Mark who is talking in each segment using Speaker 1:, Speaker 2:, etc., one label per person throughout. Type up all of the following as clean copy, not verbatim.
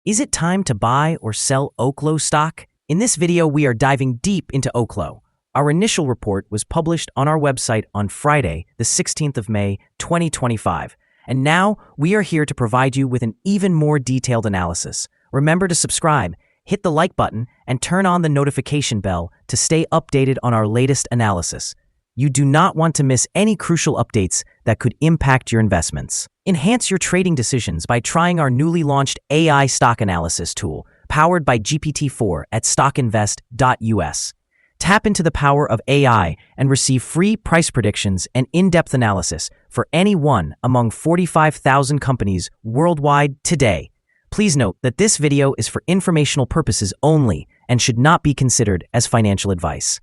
Speaker 1: Is it time to buy or sell Oklo stock? In this video, we are diving deep into Oklo. Our initial report was published on our website on Friday, the 16th of May, 2025. And now we are here to provide you with an even more detailed analysis. Remember to subscribe, hit the like button, and turn on the notification bell to stay updated on our latest analysis. You do not want to miss any crucial updates that could impact your investments. Enhance your trading decisions by trying our newly launched AI stock analysis tool, powered by GPT-4 at StockInvest.us. Tap into the power of AI and receive free price predictions and in-depth analysis for any one among 45,000 companies worldwide today. Please note that this video is for informational purposes only and should not be considered as financial advice.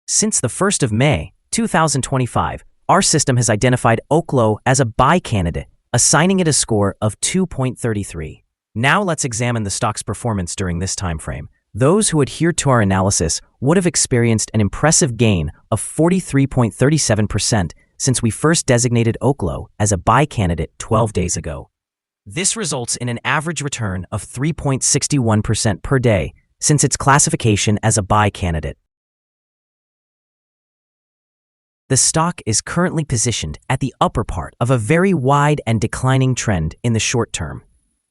Speaker 1: Since the 1st of May, 2025, our system has identified Oklo as a buy candidate, assigning it a score of 2.33. Now let's examine the stock's performance during this time frame. Those who adhered to our analysis would have experienced an impressive gain of 43.37% since we first designated Oklo as a buy candidate 12 days ago. This results in an average return of 3.61% per day since its classification as a buy candidate. The stock is currently positioned at the upper part of a very wide and declining trend in the short term.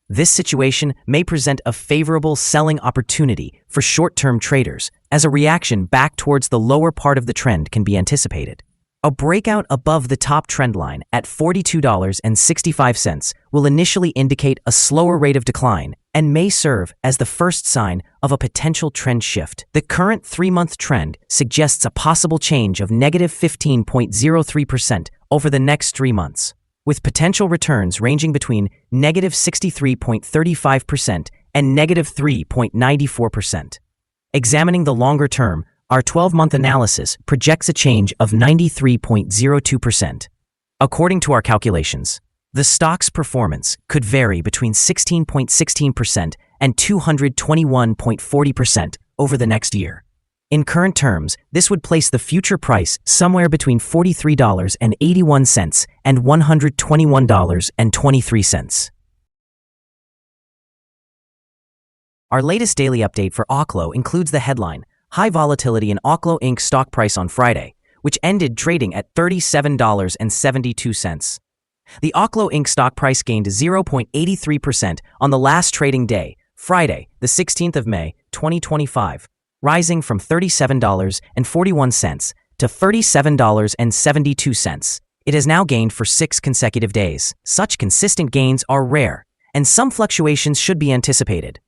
Speaker 1: This situation may present a favorable selling opportunity for short-term traders, as a reaction back towards the lower part of the trend can be anticipated. A breakout above the top trend line at $42.65 will initially indicate a slower rate of decline and may serve as the first sign of a potential trend shift. The current 3-month trend suggests a possible change of negative 15.03% over the next 3 months, with potential returns ranging between negative 63.35% and negative 3.94%. Examining the longer term, our 12-month analysis projects a change of 93.02%. According to our calculations, the stock's performance could vary between 16.16% and 221.40% over the next year. In current terms, this would place the future price somewhere between $43.81 and $121.23. Our latest daily update for Oklo includes the headline, High Volatility in Oklo Inc. Stock Price on Friday, which ended trading at $37.72. The Oklo Inc. stock price gained 0.83% on the last trading day, Friday, the 16th of May, 2025, rising from $37.41 to $37.72. It has now gained for 6 consecutive days. Such consistent gains are rare, and some fluctuations should be anticipated.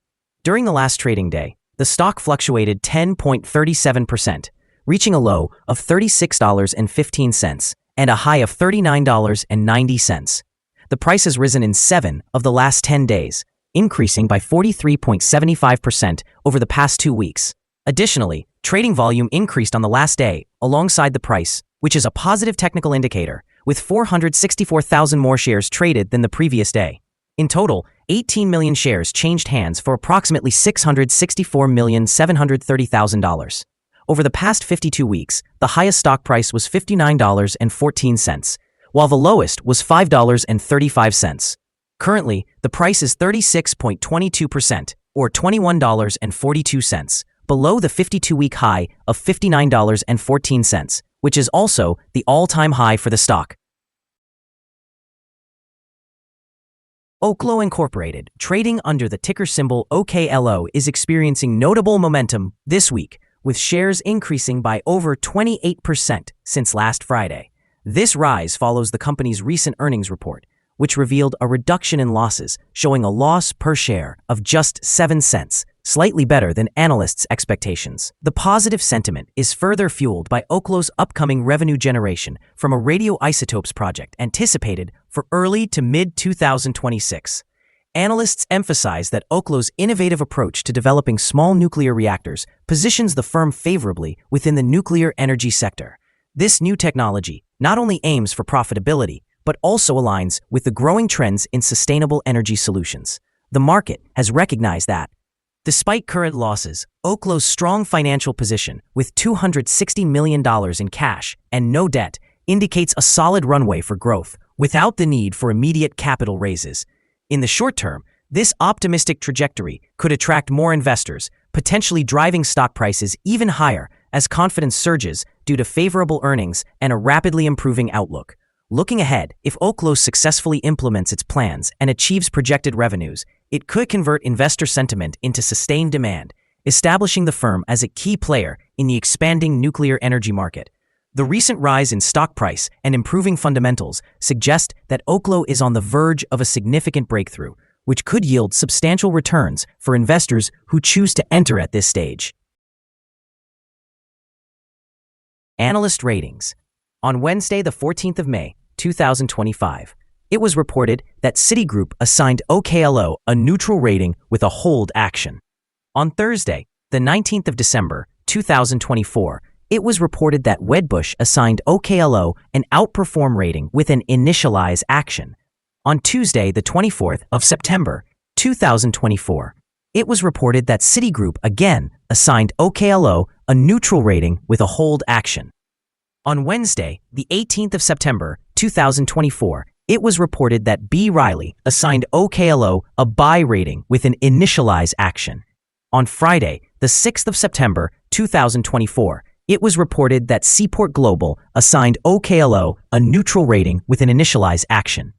Speaker 1: During the last trading day, the stock fluctuated 10.37%, reaching a low of $36.15 and a high of $39.90. The price has risen in 7 of the last 10 days, increasing by 43.75% over the past 2 weeks. Additionally, trading volume increased on the last day alongside the price, which is a positive technical indicator, with 464,000 more shares traded than the previous day. In total, 18 million shares changed hands for approximately $664,730,000. Over the past 52 weeks, the highest stock price was $59.14, while the lowest was $5.35. Currently, the price is 36.22%, or $21.42, below the 52-week high of $59.14, which is also the all-time high for the stock. Oklo Incorporated, trading under the ticker symbol OKLO, is experiencing notable momentum this week, with shares increasing by over 28% since last Friday. This rise follows the company's recent earnings report, which revealed a reduction in losses, showing a loss per share of just 7 cents, slightly better than analysts' expectations. The positive sentiment is further fueled by Oklo's upcoming revenue generation from a radioisotopes project anticipated for early to mid-2026. Analysts emphasize that Oklo's innovative approach to developing small nuclear reactors positions the firm favorably within the nuclear energy sector. This new technology not only aims for profitability, but also aligns with the growing trends in sustainable energy solutions. The market has recognized that. Despite current losses, Oklo's strong financial position, with $260 million in cash and no debt, indicates a solid runway for growth without the need for immediate capital raises. In the short term, this optimistic trajectory could attract more investors, potentially driving stock prices even higher as confidence surges due to favorable earnings and a rapidly improving outlook. Looking ahead, if Oklo successfully implements its plans and achieves projected revenues, it could convert investor sentiment into sustained demand, establishing the firm as a key player in the expanding nuclear energy market. The recent rise in stock price and improving fundamentals suggest that Oklo is on the verge of a significant breakthrough, which could yield substantial returns for investors who choose to enter at this stage. Analyst ratings. On Wednesday, the 14th of May, 2025, it was reported that Citigroup assigned Oklo a neutral rating with a hold action. On Thursday, the 19th of December, 2024, it was reported that Wedbush assigned Oklo an outperform rating with an initialize action. On Tuesday, the 24th of September, 2024, it was reported that Citigroup again assigned Oklo a neutral rating with a hold action. On Wednesday, the 18th of September, 2024, it was reported that B. Riley assigned Oklo a buy rating with an initialize action. On Friday, the 6th of September, 2024, it was reported that Seaport Global assigned Oklo a neutral rating with an initialize action.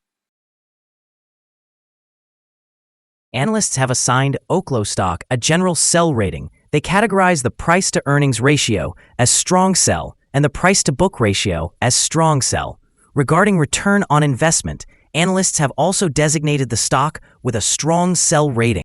Speaker 1: Analysts have assigned Oklo stock a general sell rating. They categorize the price-to-earnings ratio as strong sell and the price-to-book ratio as strong sell. Regarding return on investment, analysts have also designated the stock with a strong sell rating.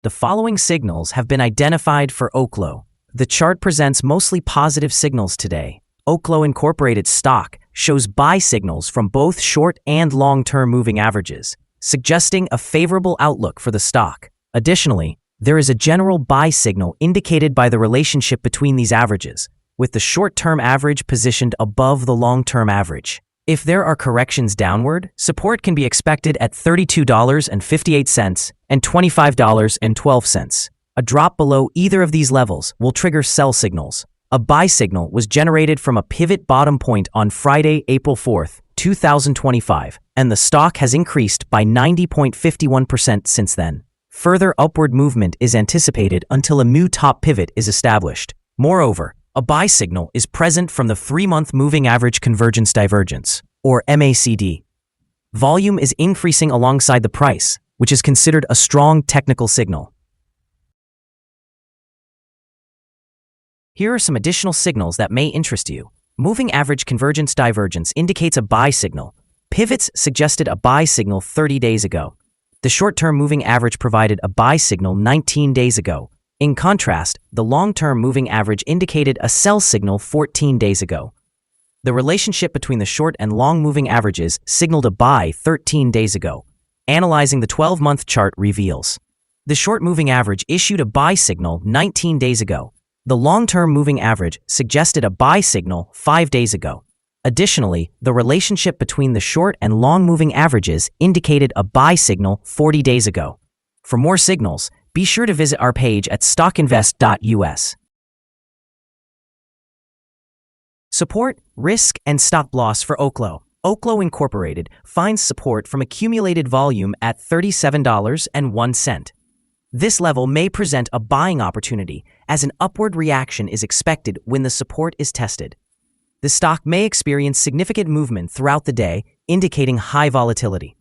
Speaker 1: The following signals have been identified for Oklo. The chart presents mostly positive signals today. Oklo Incorporated stock shows buy signals from both short and long-term moving averages, suggesting a favorable outlook for the stock. Additionally, there is a general buy signal indicated by the relationship between these averages, with the short-term average positioned above the long-term average. If there are corrections downward, support can be expected at $32.58 and $25.12. A drop below either of these levels will trigger sell signals. A buy signal was generated from a pivot bottom point on Friday, April 4th, 2025, and the stock has increased by 90.51% since then. Further upward movement is anticipated until a new top pivot is established. Moreover, a buy signal is present from the 3-month moving average convergence divergence, or MACD. Volume is increasing alongside the price, which is considered a strong technical signal. Here are some additional signals that may interest you. Moving average convergence divergence indicates a buy signal. Pivots suggested a buy signal 30 days ago. The short-term moving average provided a buy signal 19 days ago. In contrast, the long-term moving average indicated a sell signal 14 days ago. The relationship between the short and long moving averages signaled a buy 13 days ago. Analyzing the 12-month chart reveals the short moving average issued a buy signal 19 days ago. The long-term moving average suggested a buy signal 5 days ago. Additionally, the relationship between the short and long moving averages indicated a buy signal 40 days ago. For more signals, be sure to visit our page at StockInvest.us. Support, risk, and stop loss for Oklo. Oklo Incorporated finds support from accumulated volume at $37.01. This level may present a buying opportunity as an upward reaction is expected when the support is tested. The stock may experience significant movement throughout the day, indicating high volatility.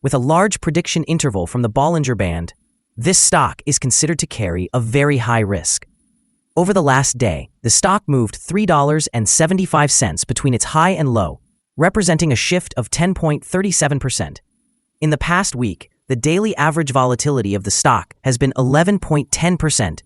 Speaker 1: With a large prediction interval from the Bollinger Band, this stock is considered to carry a very high risk. Over the last day, the stock moved $3.75 between its high and low, representing a shift of 10.37%. In the past week, the daily average volatility of the stock has been 11.10%.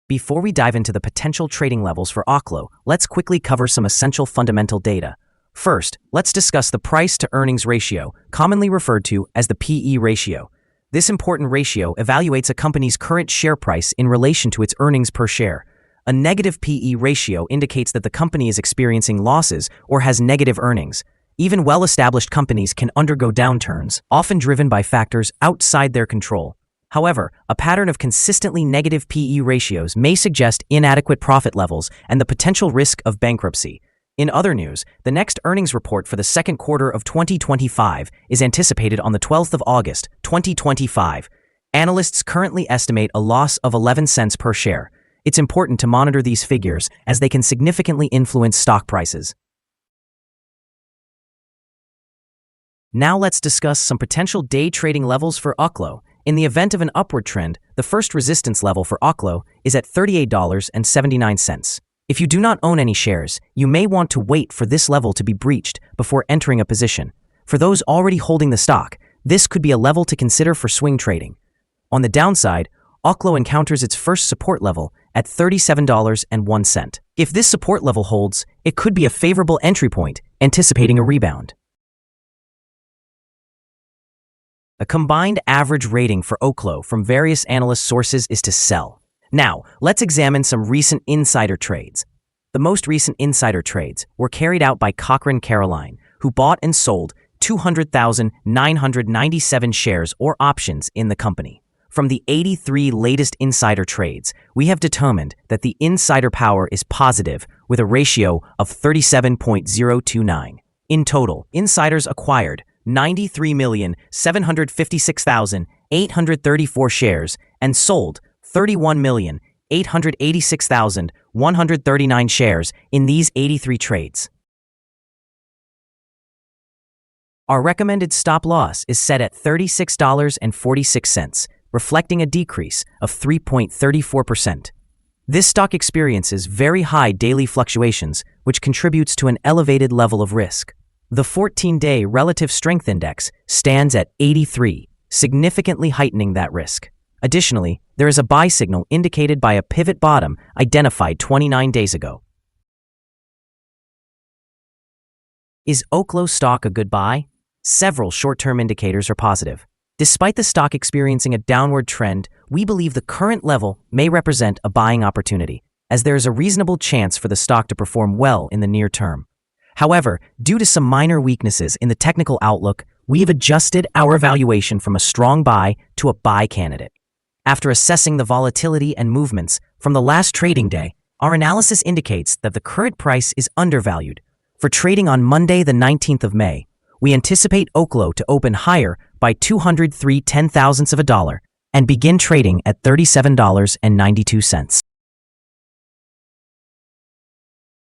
Speaker 1: Before we dive into the potential trading levels for Oklo, let's quickly cover some essential fundamental data. First, let's discuss the price-to-earnings ratio, commonly referred to as the PE ratio. This important ratio evaluates a company's current share price in relation to its earnings per share. A negative PE ratio indicates that the company is experiencing losses or has negative earnings. Even well-established companies can undergo downturns, often driven by factors outside their control. However, a pattern of consistently negative PE ratios may suggest inadequate profit levels and the potential risk of bankruptcy. In other news, the next earnings report for the second quarter of 2025 is anticipated on the 12th of August, 2025. Analysts currently estimate a loss of 11 cents per share. It's important to monitor these figures as they can significantly influence stock prices. Now let's discuss some potential day trading levels for Oklo. In the event of an upward trend, the first resistance level for Oklo is at $38.79. If you do not own any shares, you may want to wait for this level to be breached before entering a position. For those already holding the stock, this could be a level to consider for swing trading. On the downside, Oklo encounters its first support level at $37.01. If this support level holds, it could be a favorable entry point, anticipating a rebound. A combined average rating for Oklo from various analyst sources is to sell. Now, let's examine some recent insider trades. The most recent insider trades were carried out by Cochrane Caroline, who bought and sold 200,997 shares or options in the company. From the 83 latest insider trades, we have determined that the insider power is positive with a ratio of 37.029. In total, insiders acquired 93,756,834 shares and sold 31,886,139 shares in these 83 trades. Our recommended stop loss is set at $36.46, reflecting a decrease of 3.34%. This stock experiences very high daily fluctuations, which contributes to an elevated level of risk. The 14-day relative strength index stands at 83, significantly heightening that risk. Additionally, there is a buy signal indicated by a pivot bottom identified 29 days ago. Is Oklo stock a good buy? Several short-term indicators are positive. Despite the stock experiencing a downward trend, we believe the current level may represent a buying opportunity, as there is a reasonable chance for the stock to perform well in the near term. However, due to some minor weaknesses in the technical outlook, we have adjusted our valuation from a strong buy to a buy candidate. After assessing the volatility and movements from the last trading day, our analysis indicates that the current price is undervalued. For trading on Monday, the 19th of May, we anticipate Oklo to open higher by 203/10,000ths of a dollar and begin trading at $37.92.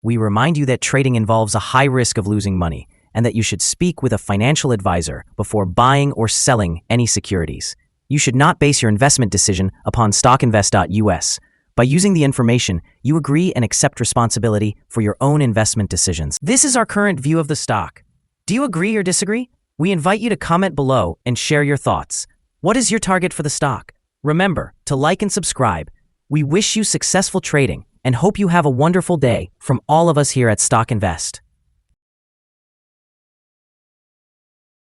Speaker 1: We remind you that trading involves a high risk of losing money and that you should speak with a financial advisor before buying or selling any securities. You should not base your investment decision upon StockInvest.us. By using the information, you agree and accept responsibility for your own investment decisions. This is our current view of the stock. Do you agree or disagree? We invite you to comment below and share your thoughts. What is your target for the stock? Remember to like and subscribe. We wish you successful trading and hope you have a wonderful day from all of us here at Stock Invest.